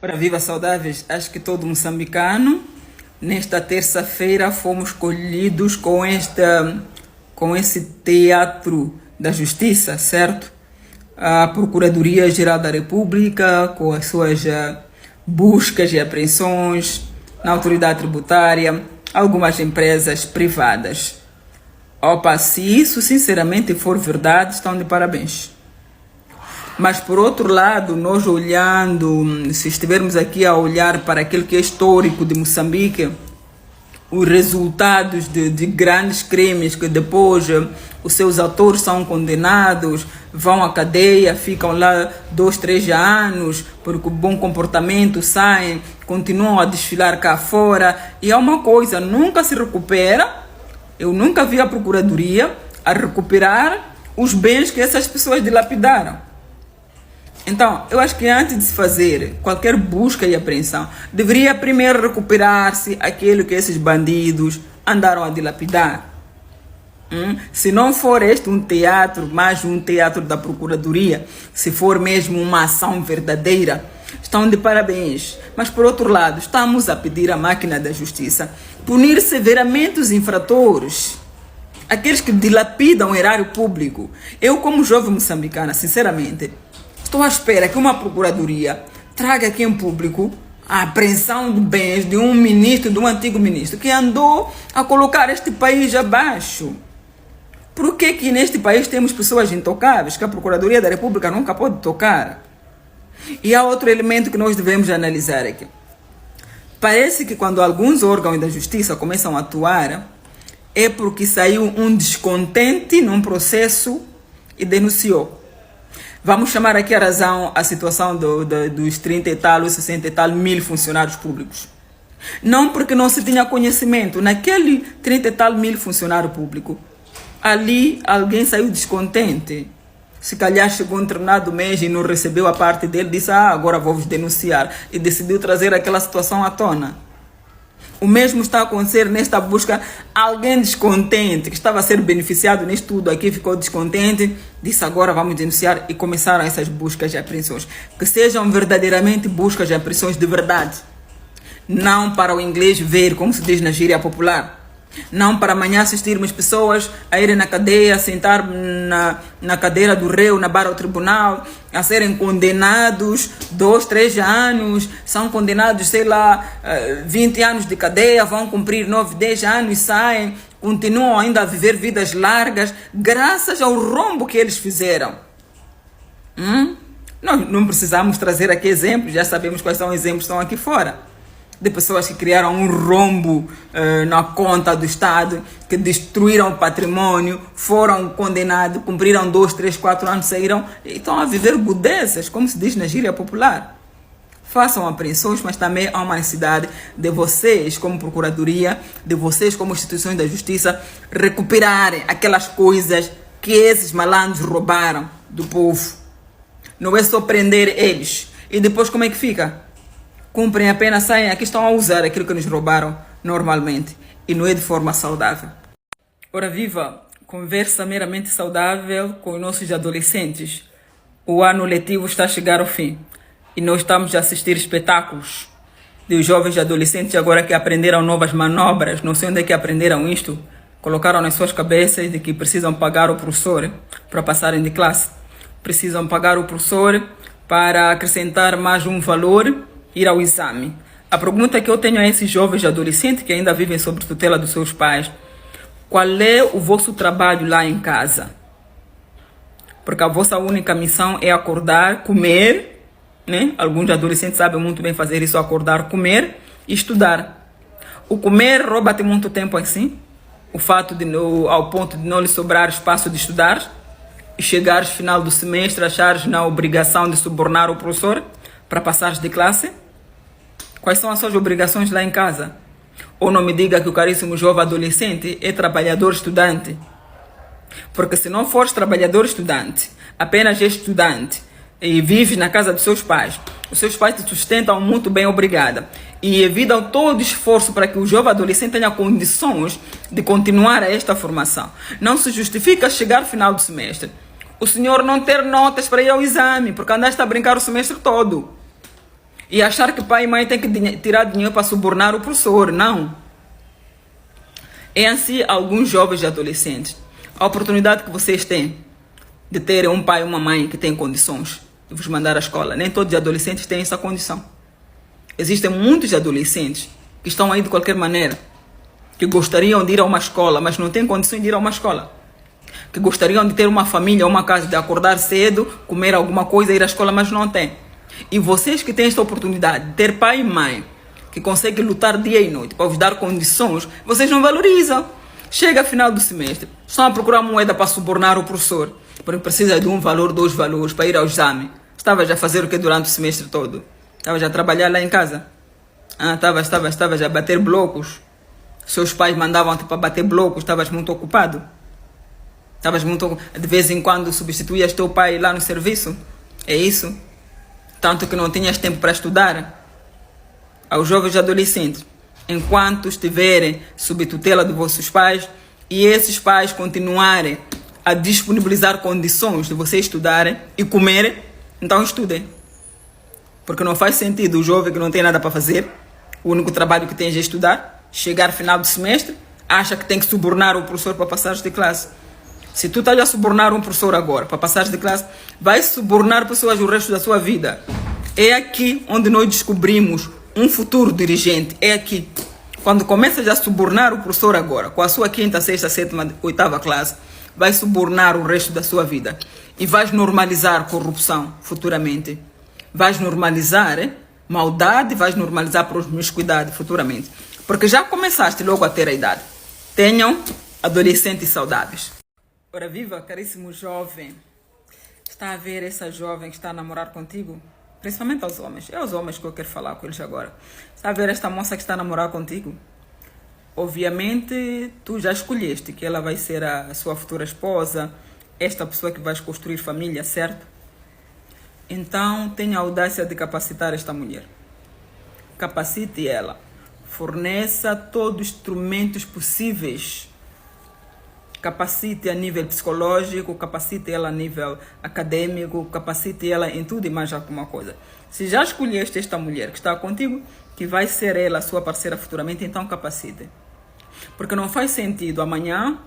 Ora, viva saudáveis! Acho que todo moçambicano, nesta terça-feira, fomos escolhidos com esse teatro da justiça, certo? A Procuradoria-Geral da República, com as suas buscas e apreensões na autoridade tributária, algumas empresas privadas. Opa, se isso sinceramente for verdade, estão de parabéns. Mas por outro lado, nós olhando, se estivermos aqui a olhar para aquilo que é histórico de Moçambique, os resultados de grandes crimes que depois os seus autores são condenados, vão à cadeia, ficam lá 2, 3 anos, porque o bom comportamento saem, continuam a desfilar cá fora, e é uma coisa, nunca se recupera. Eu nunca vi a Procuradoria a recuperar os bens que essas pessoas dilapidaram. Então, eu acho que antes de se fazer qualquer busca e apreensão, deveria primeiro recuperar-se aquilo que esses bandidos andaram a dilapidar. Se não for este um teatro, mais um teatro da Procuradoria, se for mesmo uma ação verdadeira, estão de parabéns. Mas por outro lado, estamos a pedir à máquina da justiça punir severamente os infratores, aqueles que dilapidam o erário público. Eu, como jovem moçambicana, sinceramente, estou à espera que uma procuradoria traga aqui em público a apreensão de bens de um ministro, de um antigo ministro, que andou a colocar este país abaixo. Por que neste país temos pessoas intocáveis que a Procuradoria da República nunca pode tocar? E há outro elemento que nós devemos analisar aqui. Parece que quando alguns órgãos da justiça começam a atuar, é porque saiu um descontente num processo e denunciou. Vamos chamar aqui a razão a situação dos 30 e tal, 60 e tal mil funcionários públicos. Não porque não se tinha conhecimento. Naquele 30 e tal mil funcionário público, ali alguém saiu descontente. Se calhar chegou um determinado mês e não recebeu a parte dele, disse, agora vou vos denunciar. E decidiu trazer aquela situação à tona. O mesmo está a acontecer nesta busca. Alguém descontente, que estava a ser beneficiado nisto tudo aqui, ficou descontente, disse agora vamos denunciar, e começaram essas buscas e apreensões. Que sejam verdadeiramente buscas e apreensões de verdade. Não para o inglês ver, como se diz na gíria popular. Não para amanhã assistirmos pessoas a irem na cadeia, a sentar na cadeira do réu, na barra do tribunal, a serem condenados 2, 3 anos, são condenados, sei lá, 20 anos de cadeia, vão cumprir 9, 10 anos e saem, continuam ainda a viver vidas largas, graças ao rombo que eles fizeram. Nós não precisamos trazer aqui exemplos, já sabemos quais são os exemplos que estão aqui fora. De pessoas que criaram um rombo na conta do Estado, que destruíram o patrimônio, foram condenados, cumpriram 2, 3, 4 anos, saíram e estão a viver gudezas, como se diz na gíria popular. Façam apreensões, mas também há uma necessidade de vocês, como Procuradoria, de vocês, como instituições da Justiça, recuperarem aquelas coisas que esses malandros roubaram do povo. Não é só prender eles. E depois como é que fica? Cumprem a pena, saem aqui, estão a usar aquilo que nos roubaram normalmente. E não é de forma saudável. Ora viva, conversa meramente saudável com os nossos adolescentes. O ano letivo está a chegar ao fim. E nós estamos a assistir espetáculos de jovens e adolescentes agora que aprenderam novas manobras. Não sei onde é que aprenderam isto. Colocaram nas suas cabeças de que precisam pagar o professor para passarem de classe. Precisam pagar o professor para acrescentar mais um valor, ir ao exame. A pergunta que eu tenho a esses jovens adolescentes que ainda vivem sob tutela dos seus pais: qual é o vosso trabalho lá em casa? Porque a vossa única missão é acordar, comer, né? Alguns adolescentes sabem muito bem fazer isso: acordar, comer e estudar. O comer rouba-te muito tempo assim, o fato de ao ponto de não lhe sobrar espaço de estudar e chegares no final do semestre achares na obrigação de subornar o professor para passares de classe. Quais são as suas obrigações lá em casa? Ou não me diga que o caríssimo jovem adolescente é trabalhador estudante. Porque se não fores trabalhador estudante, apenas estudante, e vives na casa dos seus pais, os seus pais te sustentam muito bem, obrigada, e evitam todo esforço para que o jovem adolescente tenha condições de continuar a esta formação. Não se justifica chegar ao final do semestre o senhor não ter notas para ir ao exame, porque andaste a brincar o semestre todo. E achar que pai e mãe têm que tirar dinheiro para subornar o professor. Não. É assim alguns jovens e adolescentes. A oportunidade que vocês têm de terem um pai e uma mãe que têm condições de vos mandar à escola. Nem todos os adolescentes têm essa condição. Existem muitos adolescentes que estão aí de qualquer maneira, que gostariam de ir a uma escola, mas não têm condições de ir a uma escola. Que gostariam de ter uma família, uma casa, de acordar cedo, comer alguma coisa, ir à escola, mas não têm. E vocês que têm esta oportunidade de ter pai e mãe, que conseguem lutar dia e noite para vos dar condições, vocês não valorizam. Chega final do semestre, estão a procurar moeda para subornar o professor, porque precisa de um valor, 2 valores para ir ao exame. Estavas a fazer o que durante o semestre todo? Estavas a trabalhar lá em casa? Estavas a bater blocos? Seus pais mandavam-te para bater blocos, estavas muito ocupado? De vez em quando substituías teu pai lá no serviço? É isso? Tanto que não tinhas tempo para estudar? Aos jovens adolescentes, enquanto estiverem sob tutela de vossos pais e esses pais continuarem a disponibilizar condições de vocês estudarem e comerem, então estudem. Porque não faz sentido o jovem que não tem nada para fazer, o único trabalho que tem é estudar, chegar final do semestre, acha que tem que subornar o professor para passar de classe. Se tu estás a subornar um professor agora para passar de classe, vai subornar pessoas o resto da sua vida. É aqui onde nós descobrimos um futuro dirigente. É aqui. Quando começas a subornar o professor agora, com a sua 5ª, 6ª, 7ª, 8ª classe, vai subornar o resto da sua vida. E vais normalizar corrupção futuramente. Vais normalizar maldade, vais normalizar promiscuidade futuramente. Porque já começaste logo a ter a idade. Tenham adolescentes saudáveis. Ora viva, caríssimo jovem. Está a ver essa jovem que está a namorar contigo? Principalmente aos homens. É aos homens que eu quero falar com eles agora. Está a ver esta moça que está a namorar contigo? Obviamente, tu já escolheste que ela vai ser a sua futura esposa, esta pessoa que vais construir família, certo? Então, tenha a audácia de capacitar esta mulher. Capacite ela. Forneça todos os instrumentos possíveis. Capacite a nível psicológico, capacite ela a nível acadêmico, capacite ela em tudo e mais alguma coisa. Se já escolheste esta mulher que está contigo, que vai ser ela a sua parceira futuramente, então capacite. Porque não faz sentido amanhã,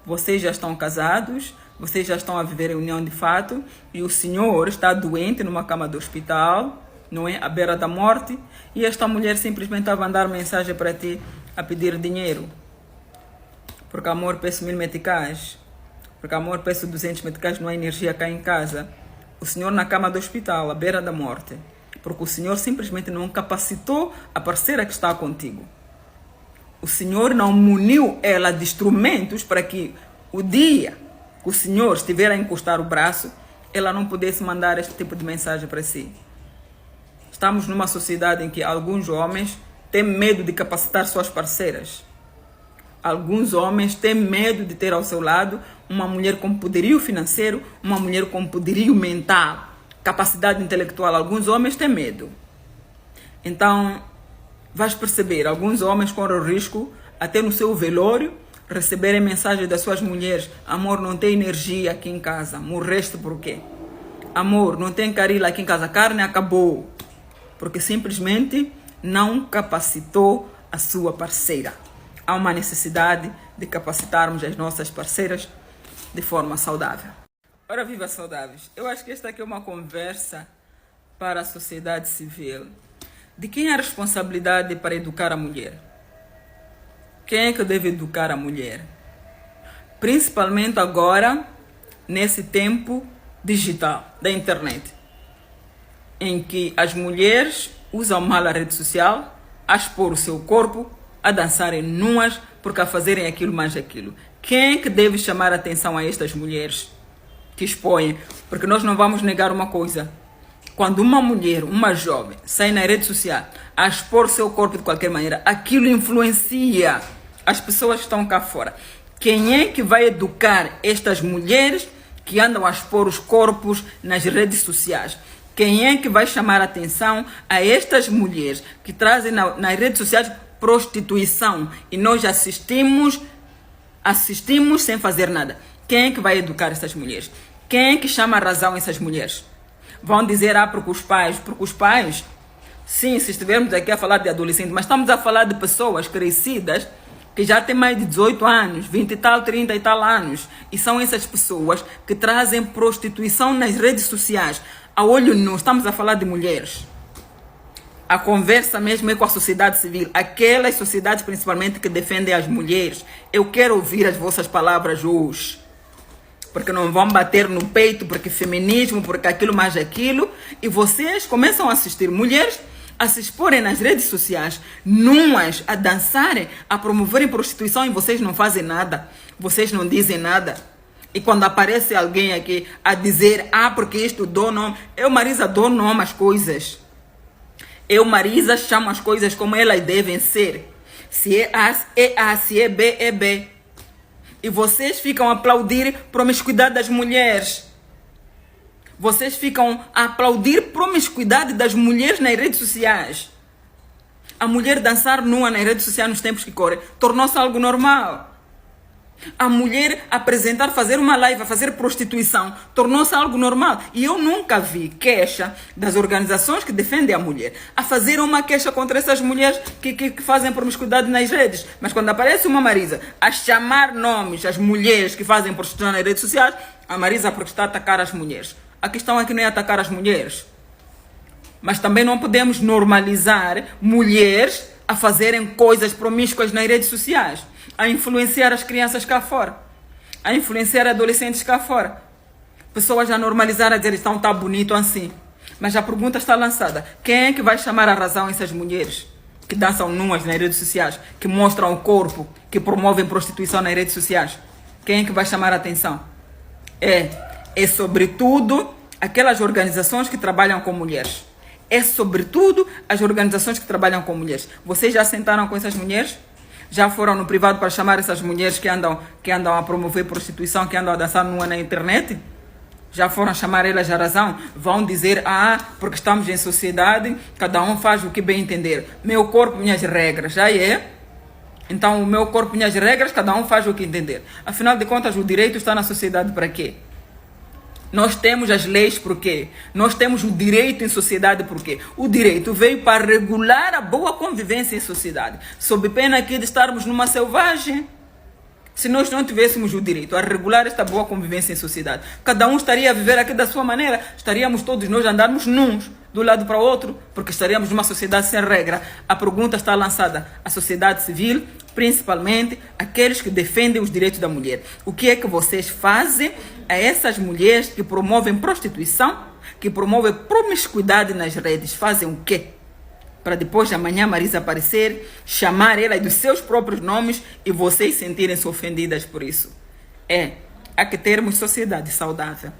vocês já estão casados, vocês já estão a viver em união de fato, e o senhor está doente numa cama do hospital, não é? À beira da morte, e esta mulher simplesmente vai mandar mensagem para ti a pedir dinheiro. Porque amor, peço 1000 meticais. Porque amor, peço 200 meticais, não há energia cá em casa. O senhor na cama do hospital, à beira da morte. Porque o senhor simplesmente não capacitou a parceira que está contigo. O senhor não muniu ela de instrumentos para que o dia que o senhor estiver a encostar o braço, ela não pudesse mandar este tipo de mensagem para si. Estamos numa sociedade em que alguns homens têm medo de capacitar suas parceiras. Alguns homens têm medo de ter ao seu lado uma mulher com poderio financeiro, uma mulher com poderio mental, capacidade intelectual. Alguns homens têm medo. Então, vais perceber, alguns homens correm o risco, até no seu velório, receberem mensagens das suas mulheres: amor, não tem energia aqui em casa, morreste por quê? Amor, não tem caril aqui em casa, a carne acabou. Porque simplesmente não capacitou a sua parceira. Há uma necessidade de capacitarmos as nossas parceiras de forma saudável. Ora, viva saudáveis! Eu acho que esta aqui é uma conversa para a sociedade civil. De quem é a responsabilidade para educar a mulher? Quem é que deve educar a mulher? Principalmente agora, nesse tempo digital, da internet, em que as mulheres usam mal a rede social a expor o seu corpo, a dançarem nuas, porque a fazerem aquilo mais aquilo. Quem é que deve chamar a atenção a estas mulheres que expõem? Porque nós não vamos negar uma coisa. Quando uma mulher, uma jovem, sai na rede social a expor seu corpo de qualquer maneira, aquilo influencia as pessoas que estão cá fora. Quem é que vai educar estas mulheres que andam a expor os corpos nas redes sociais? Quem é que vai chamar a atenção a estas mulheres que trazem nas redes sociais prostituição e nós assistimos sem fazer nada? Quem é que vai educar essas mulheres? Quem é que chama a razão essas mulheres? Vão dizer, porque os pais Sim, se estivermos aqui a falar de adolescentes, mas estamos a falar de pessoas crescidas que já têm mais de 18 anos, 20 e tal, 30 e tal anos. E são essas pessoas que trazem prostituição nas redes sociais. A olho nu, estamos a falar de mulheres. A conversa mesmo é com a sociedade civil, aquelas sociedades principalmente que defendem as mulheres. Eu quero ouvir as vossas palavras hoje. Porque não vão bater no peito, porque feminismo, porque aquilo mais aquilo. E vocês começam a assistir mulheres a se exporem nas redes sociais, nuas, a dançarem, a promoverem prostituição e vocês não fazem nada. Vocês não dizem nada. E quando aparece alguém aqui a dizer, porque isto dou nome. Eu, Marisa, dou nome às coisas. Eu, Marisa, chamo as coisas como elas devem ser. Se é A, é A. Se é B, é B. E vocês ficam a aplaudir promiscuidade das mulheres. Vocês ficam a aplaudir promiscuidade das mulheres nas redes sociais. A mulher dançar nua nas redes sociais nos tempos que correm tornou-se algo normal. A mulher apresentar, fazer uma live, fazer prostituição, tornou-se algo normal. E eu nunca vi queixa das organizações que defendem a mulher a fazer uma queixa contra essas mulheres que fazem promiscuidade nas redes. Mas quando aparece uma Marisa a chamar nomes às mulheres que fazem prostituição nas redes sociais, a Marisa porque está a atacar as mulheres. A questão aqui não é atacar as mulheres. Mas também não podemos normalizar mulheres a fazerem coisas promíscuas nas redes sociais, a influenciar as crianças cá fora, a influenciar adolescentes cá fora. Pessoas a normalizar, a dizer, então está bonito assim. Mas a pergunta está lançada. Quem é que vai chamar a razão a essas mulheres que dançam nuas nas redes sociais, que mostram o corpo, que promovem prostituição nas redes sociais? Quem é que vai chamar a atenção? É sobretudo aquelas organizações que trabalham com mulheres. É sobretudo as organizações que trabalham com mulheres. Vocês já sentaram com essas mulheres? Já foram no privado para chamar essas mulheres que andam a promover prostituição, que andam a dançar nua na internet? Já foram chamar elas a razão? Vão dizer, porque estamos em sociedade, cada um faz o que bem entender. Meu corpo, minhas regras. Já é? Então, o meu corpo, minhas regras, cada um faz o que entender. Afinal de contas, o direito está na sociedade para quê? Nós temos as leis por quê? Nós temos o direito em sociedade por quê? O direito veio para regular a boa convivência em sociedade, sob pena aqui de estarmos numa selvagem. Se nós não tivéssemos o direito a regular esta boa convivência em sociedade, cada um estaria a viver aqui da sua maneira, estaríamos todos nós a andarmos nus do lado para o outro, porque estaríamos numa sociedade sem regra. A pergunta está lançada à sociedade civil, principalmente aqueles que defendem os direitos da mulher. O que é que vocês fazem a essas mulheres que promovem prostituição, que promovem promiscuidade nas redes? Fazem o quê? Para depois de amanhã Marisa aparecer, chamar ela dos seus próprios nomes e vocês sentirem-se ofendidas por isso. Há que termos sociedade saudável.